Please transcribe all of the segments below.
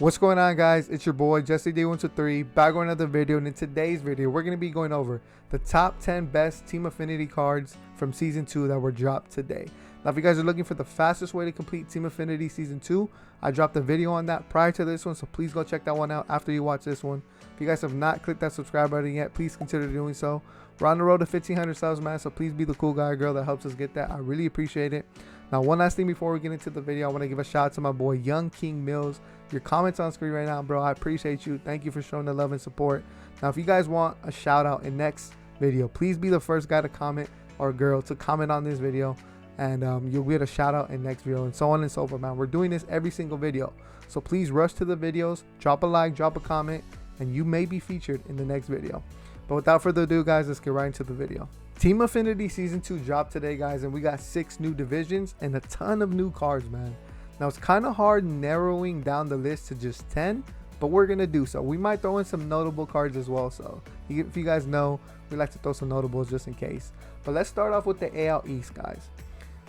What's going on, guys? It's your boy Jesse Day123 back with another video, and in today's video we're going to be going over the top 10 best Team Affinity cards from Season 2 that were dropped today. Now if you guys are looking for the fastest way to complete Team Affinity Season 2, I dropped a video on that prior to this one, so please go check that one out after you watch this one. If you guys have not clicked that subscribe button yet, please consider doing so. We're on the road to 1,500 subs, man, so please be the cool guy or girl that helps us get that. I really appreciate it. Now, one last thing before we get into the video, I want to give a shout out to my boy Young King Mills. Your comments on screen right now, bro. I appreciate you. Thank you for showing the love and support. Now, if you guys want a shout out in next video, please be the first guy to comment or girl to comment on this video, and you'll get a shout out in next video, and so on and so forth, man. We're doing this every single video, so please rush to the videos, drop a like, drop a comment, and you may be featured in the next video. But without further ado, guys, let's get right into the video. Team Affinity Season 2 dropped today, guys, and we got 6 new divisions and a ton of new cards, man. Now, it's kind of hard narrowing down the list to just 10, but we're going to do so. We might throw in some notable cards as well, so if you guys know, we like to throw some notables just in case. But let's start off with the AL East, guys.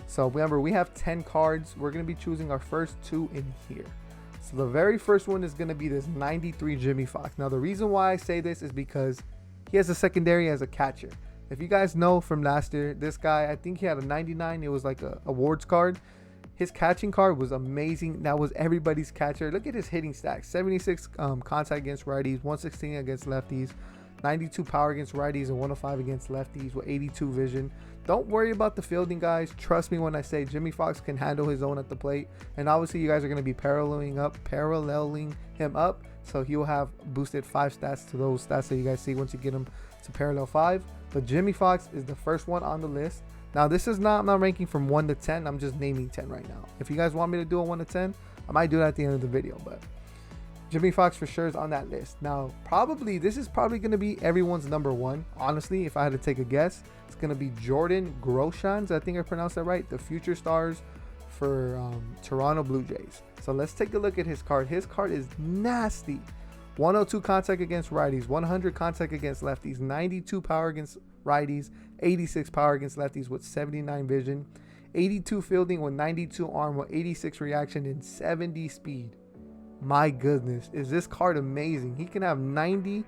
So remember, we have 10 cards. We're going to be choosing our first 2 in here. So the very first one is going to be this 93 Jimmy Fox. Now, the reason why I say this is because he has a secondary as a catcher. If you guys know from last year, this guy, I think he had a 99. It was like a awards card. His catching card was amazing. That was everybody's catcher. Look at his hitting stats: 76 contact against righties, 116 against lefties, 92 power against righties, and 105 against lefties with 82 vision. Don't worry about the fielding, guys. Trust me when I say Jimmy Fox can handle his own at the plate. And obviously, you guys are going to be paralleling him up. So he will have boosted 5 stats to those stats that you guys see once you get him to parallel 5. But Jimmy Fox is the first one on the list. Now, this is not, I'm not ranking from 1 to 10. I'm just naming 10 right now. If you guys want me to do a 1 to 10, I might do that at the end of the video. But Jimmy Fox for sure is on that list. Now, this is probably going to be everyone's number 1. Honestly, if I had to take a guess, it's going to be Jordan Groshans. I think I pronounced that right. The future stars for Toronto Blue Jays. So let's take a look at his card. His card is nasty. 102 contact against righties, 100 contact against lefties, 92 power against righties, 86 power against lefties with 79 vision, 82 fielding with 92 arm with 86 reaction and 70 speed. My goodness, is this card amazing. He can have 90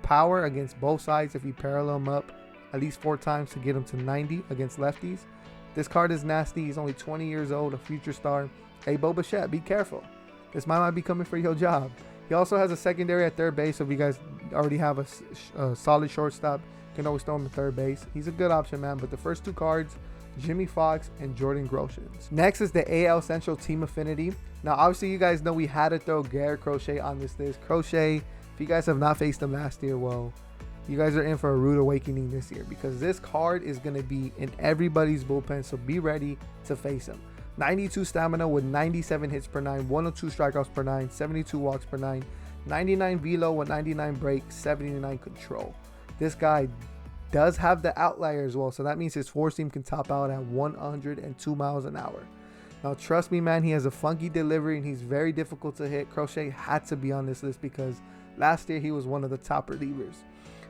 power against both sides if you parallel him up at least 4 times to get him to 90 against lefties. This card is nasty. He's only 20 years old, a future star. Hey, Bo Bichette, be careful. This might be coming for your job. He also has a secondary at third base, so if you guys already have a solid shortstop, you can always throw him at third base. He's a good option, man. But the first 2 cards, Jimmy Fox and Jordan Groshans. Next is the AL Central Team Affinity. Now, obviously, you guys know we had to throw Garrett Crochet on this list. Crochet, if you guys have not faced him last year, well, you guys are in for a rude awakening this year, because this card is going to be in everybody's bullpen, so be ready to face him. 92 stamina with 97 hits per 9, 102 strikeouts per 9, 72 walks per 9, 99 velo with 99 break, 79 control. This guy does have the outlier as well, so that means his 4-seam can top out at 102 miles an hour. Now, trust me, man, he has a funky delivery and he's very difficult to hit. Crochet had to be on this list because last year he was one of the top relievers.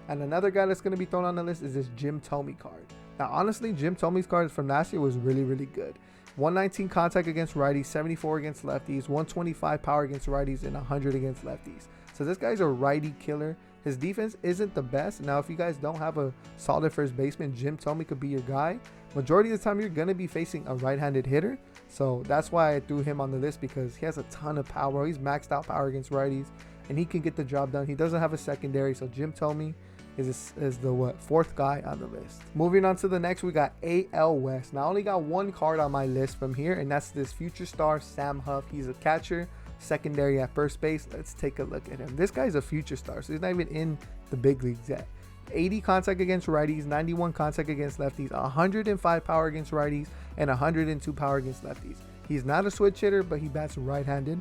And another guy that's going to be thrown on the list is this Jim Thome card. Now, honestly, Jim Thome's card from last year was really, really good. 119 contact against righties, 74 against lefties, 125 power against righties, and 100 against lefties. So this guy's a righty killer. His defense isn't the best. Now, if you guys don't have a solid first baseman, Jim Thome could be your guy. Majority of the time, you're going to be facing a right-handed hitter. So that's why I threw him on the list, because he has a ton of power. He's maxed out power against righties, and he can get the job done. He doesn't have a secondary, so Jim Thome is the 4th guy on the list. Moving on to the next, we got AL West. Now, I only got 1 card on my list from here, and that's this future star Sam Huff. He's a catcher, secondary at first base. Let's take a look at him. This guy's a future star, so he's not even in the big leagues yet. 80 contact against righties, 91 contact against lefties, 105 power against righties, and 102 power against lefties. He's not a switch hitter, but he bats right-handed.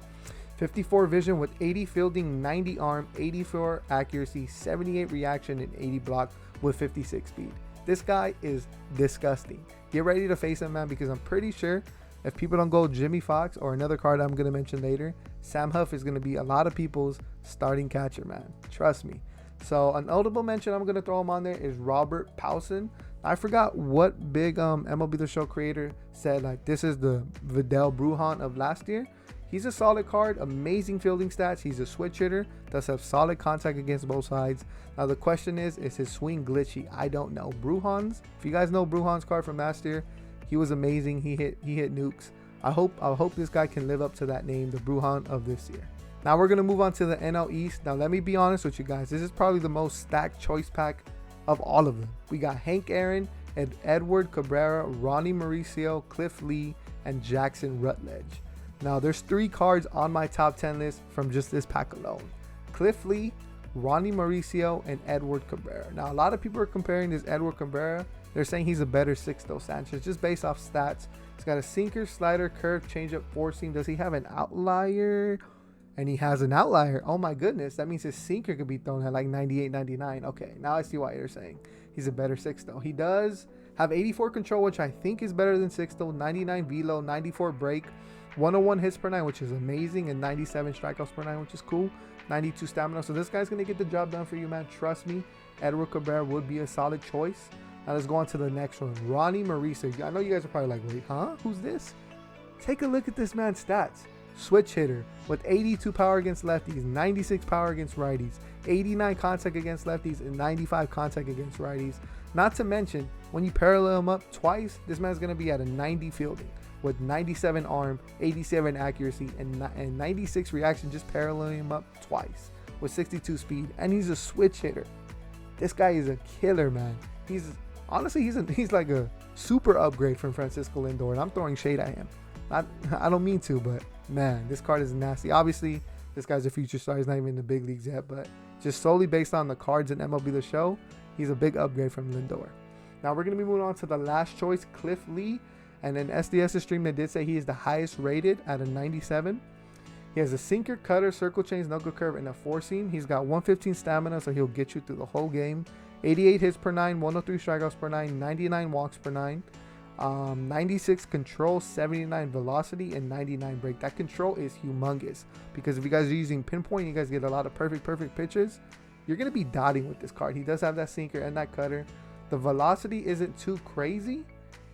54 vision with 80 fielding, 90 arm, 84 accuracy, 78 reaction, and 80 block with 56 speed. This guy is disgusting. Get ready to face him, man, because I'm pretty sure if people don't go Jimmy Fox or another card I'm going to mention later, Sam Huff is going to be a lot of people's starting catcher, man. Trust me. So an notable mention I'm going to throw him on there is Robert Powson. I forgot what big MLB The Show creator said, like, this is the Vidal Brujan of last year. He's a solid card, amazing fielding stats. He's a switch hitter, does have solid contact against both sides. Now the question is his swing glitchy? I don't know. Bruhan's, if you guys know Bruhan's card from last year, he was amazing. He hit nukes. I hope this guy can live up to that name, the Bruhan of this year. Now we're gonna move on to the NL East. Now let me be honest with you guys. This is probably the most stacked choice pack of all of them. We got Hank Aaron and Edward Cabrera, Ronnie Mauricio, Cliff Lee, and Jackson Rutledge. Now there's 3 cards on my top 10 list from just this pack alone: Cliff Lee, Ronnie Mauricio, and Edward Cabrera. Now a lot of people are comparing this Edward Cabrera. They're saying he's a better Sixto Sanchez just based off stats. He's got a sinker, slider, curve, changeup, four seam. Does he have an outlier? And he has an outlier. Oh my goodness, that means his sinker could be thrown at like 98, 99. Okay, now I see why you're saying he's a better Sixto. He does have 84 control, which I think is better than Sixto, 99 velo, 94 break, 101 hits per 9, which is amazing, and 97 strikeouts per 9, which is cool, 92 stamina. So this guy's going to get the job done for you, man. Trust me, Edward Cabrera would be a solid choice. Now let's go on to the next one. Ronnie Mauricio. I know you guys are probably like, wait, huh? Who's this? Take a look at this man's stats. Switch hitter with 82 power against lefties, 96 power against righties, 89 contact against lefties, and 95 contact against righties. Not to mention, when you parallel him up twice, this man's going to be at a 90 fielding with 97 arm, 87 accuracy, and 96 reaction, just paralleling him up twice with 62 speed. And he's a switch hitter. This guy is a killer, man. Honestly, he's like a super upgrade from Francisco Lindor, and I'm throwing shade at him. I don't mean to, but man, this card is nasty. Obviously, this guy's a future star. He's not even in the big leagues yet, but just solely based on the cards in MLB The Show, he's a big upgrade from Lindor. Now we're going to be moving on to the last choice, Cliff Lee. And in SDS's stream, they did say he is the highest rated at a 97. He has a sinker, cutter, circle change, knuckle curve, and a four seam. He's got 115 stamina, so he'll get you through the whole game. 88 hits per 9, 103 strikeouts per 9, 99 walks per 9. 96 control, 79 velocity, and 99 break. That control is humongous because if you guys are using pinpoint, you guys get a lot of perfect pitches. You're going to be dotting with this card. He does have that sinker and that cutter. The velocity isn't too crazy.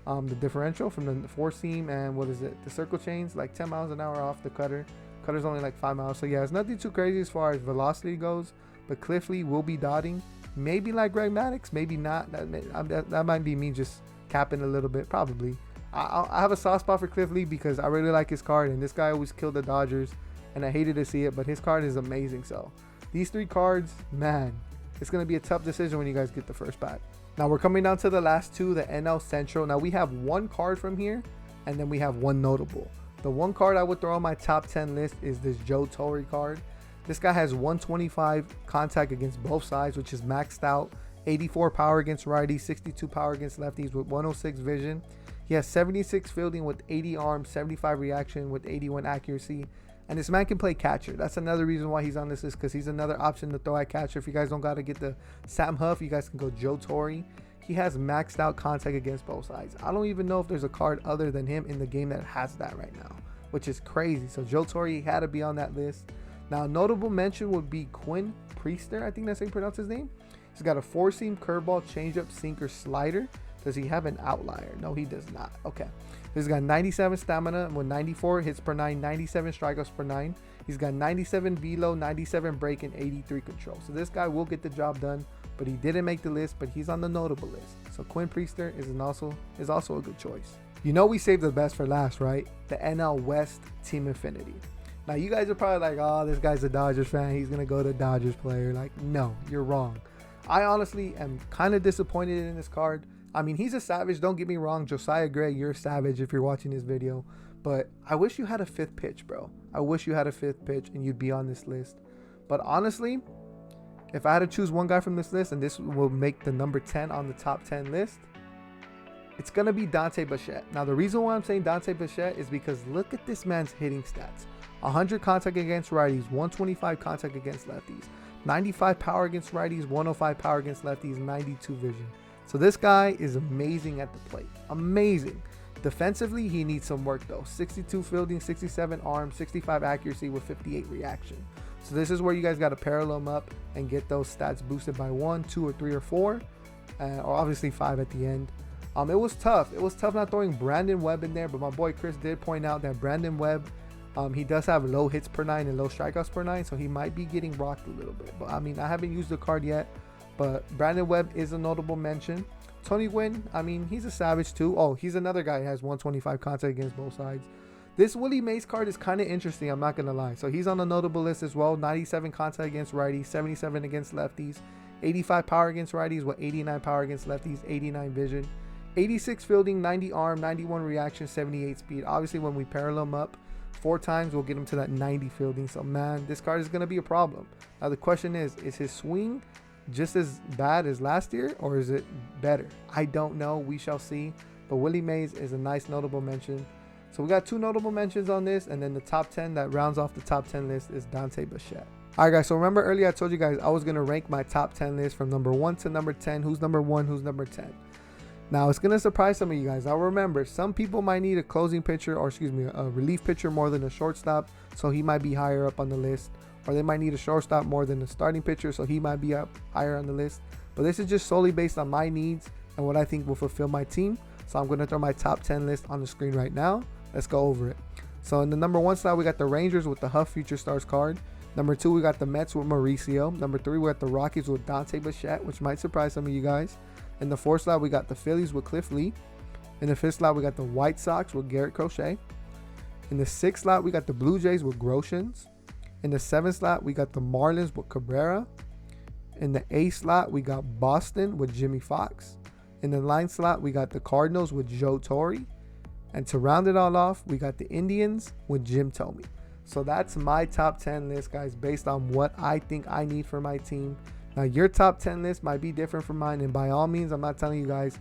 The differential from the four seam and the circle chains, like 10 miles an hour off the cutter. Cutter's only like 5 miles. So yeah, it's nothing too crazy as far as velocity goes. But Cliff Lee will be dotting. Maybe like Greg Maddux, maybe not. That might be me just capping a little bit, probably. I have a soft spot for Cliff Lee because I really like his card, and this guy always killed the Dodgers, and I hated to see it, but his card is amazing. So these 3 cards, man, it's going to be a tough decision when you guys get the first pack. Now we're coming down to the last 2, the NL Central. Now we have 1 card from here, and then we have 1 notable. The 1 card I would throw on my top 10 list is this Joe Torre card. This guy has 125 contact against both sides, which is maxed out. 84 power against righties, 62 power against lefties with 106 vision. He has 76 fielding with 80 arm, 75 reaction with 81 accuracy. And this man can play catcher. That's another reason why he's on this list, because he's another option to throw at catcher. If you guys don't got to get the Sam Huff, you guys can go Joe Torre. He has maxed out contact against both sides. I don't even know if there's a card other than him in the game that has that right now, which is crazy. So Joe Torre had to be on that list. Now, notable mention would be Quinn Priester. I think that's how you pronounce his name. He's got a four-seam, curveball, changeup, sinker, slider. Does he have an outlier? No, he does not. Okay. He's got 97 stamina with 94 hits per 9, 97 strikeouts per 9. He's got 97 velo, 97 break, and 83 control. So this guy will get the job done, but he didn't make the list, but he's on the notable list. So Quinn Priester is also a good choice. You know we saved the best for last, right? The NL West Team Affinity. Now you guys are probably like, oh, this guy's a Dodgers fan. He's going to go to Dodgers player. Like, no, you're wrong. I honestly am kind of disappointed in this card. I mean, he's a savage. Don't get me wrong. Josiah Gray, you're a savage if you're watching this video. But I wish you had a 5th pitch, bro. I wish you had a 5th pitch and you'd be on this list. But honestly, if I had to choose one guy from this list, and this will make the number 10 on the top 10 list, it's going to be Dante Bichette. Now, the reason why I'm saying Dante Bichette is because look at this man's hitting stats. 100 contact against righties, 125 contact against lefties, 95 power against righties, 105 power against lefties, 92 vision. So this guy is amazing at the plate. Amazing. Defensively, he needs some work though. 62 fielding, 67 arm, 65 accuracy with 58 reaction. So this is where you guys got to parallel him up and get those stats boosted by 1, 2, or 3, or 4, or obviously 5 at the end. It was tough. It was tough not throwing Brandon Webb in there, but my boy Chris did point out that Brandon Webb He does have low hits per 9 and low strikeouts per 9, so he might be getting rocked a little bit. But I mean, I haven't used the card yet, but Brandon Webb is a notable mention. Tony Gwynn, I mean, he's a savage too. Oh, he's another guy who has 125 contact against both sides. This Willie Mays card is kind of interesting, I'm not going to lie. So he's on a notable list as well. 97 contact against righties, 77 against lefties, 85 power against righties with 89 power against lefties, 89 vision, 86 fielding, 90 arm, 91 reaction, 78 speed. Obviously, when we parallel him up 4 times, we'll get him to that 90 fielding. So, man, this card is going to be a problem. Now, the question is his swing just as bad as last year, or is it better? I don't know. We shall see. But Willie Mays is a nice notable mention. So we got 2 notable mentions on this, and then the top 10 that rounds off the top 10 list is Dante Bichette. Alright guys, so remember earlier I told you guys I was going to rank my top 10 list from number 1 to number 10. Who's number 1, who's number 10. Now it's going to surprise some of you guys. Now remember, some people might need a closing pitcher, or excuse me, a relief pitcher more than a shortstop, so he might be higher up on the list. Or they might need a shortstop more than a starting pitcher, so he might be up higher on the list. But this is just solely based on my needs and what I think will fulfill my team. So I'm going to throw my top 10 list on the screen right now. Let's go over it. So in the number 1 slot, we got the Rangers with the Huff Future Stars card. Number 2, we got the Mets with Mauricio. Number 3, we got the Rockies with Dante Bichette, which might surprise some of you guys. In the 4th slot, we got the Phillies with Cliff Lee. In the 5th slot, we got the White Sox with Garrett Crochet. In the 6th slot, we got the Blue Jays with Groshans. In the 7th slot, we got the Marlins with Cabrera. In the 8th slot, we got Boston with Jimmy Fox. In the 9th slot, we got the Cardinals with Joe Torre. And to round it all off, we got the Indians with Jim Thome. So that's my top 10 list, guys, based on what I think I need for my team. Now, your top 10 list might be different from mine. And by all means, I'm not telling you guys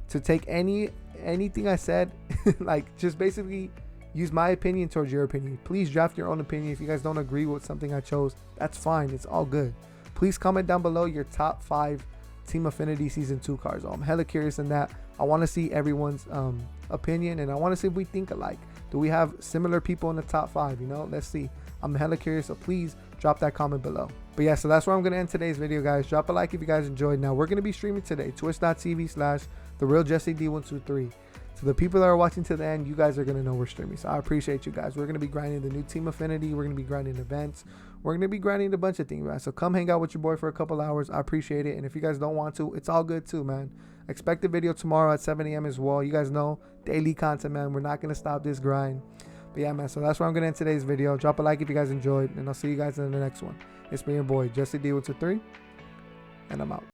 to take anything I said, like just basically use my opinion towards your opinion. Please draft your own opinion. If you guys don't agree with something I chose, that's fine. It's all good. Please comment down below your top 5 Team Affinity Season 2 cards. I'm hella curious in that. I want to see everyone's opinion, and I want to see if we think alike. Do we have similar people in the top 5? You know, let's see. I'm hella curious, so please drop that comment below. But yeah, so that's where I'm going to end today's video, guys. Drop a like if you guys enjoyed. Now, we're going to be streaming today, twitch.tv/TheRealJesseD123. So the people that are watching to the end, you guys are going to know we're streaming. So I appreciate you guys. We're going to be grinding the new Team Affinity. We're going to be grinding events. We're going to be grinding a bunch of things, guys. So come hang out with your boy for a couple hours. I appreciate it. And if you guys don't want to, it's all good too, man. Expect a video tomorrow at 7 a.m. as well. You guys know, daily content, man. We're not going to stop this grind. But yeah, man, so that's where I'm going to end today's video. Drop a like if you guys enjoyed, and I'll see you guys in the next one. It's me, your boy, Jesse D123, and I'm out.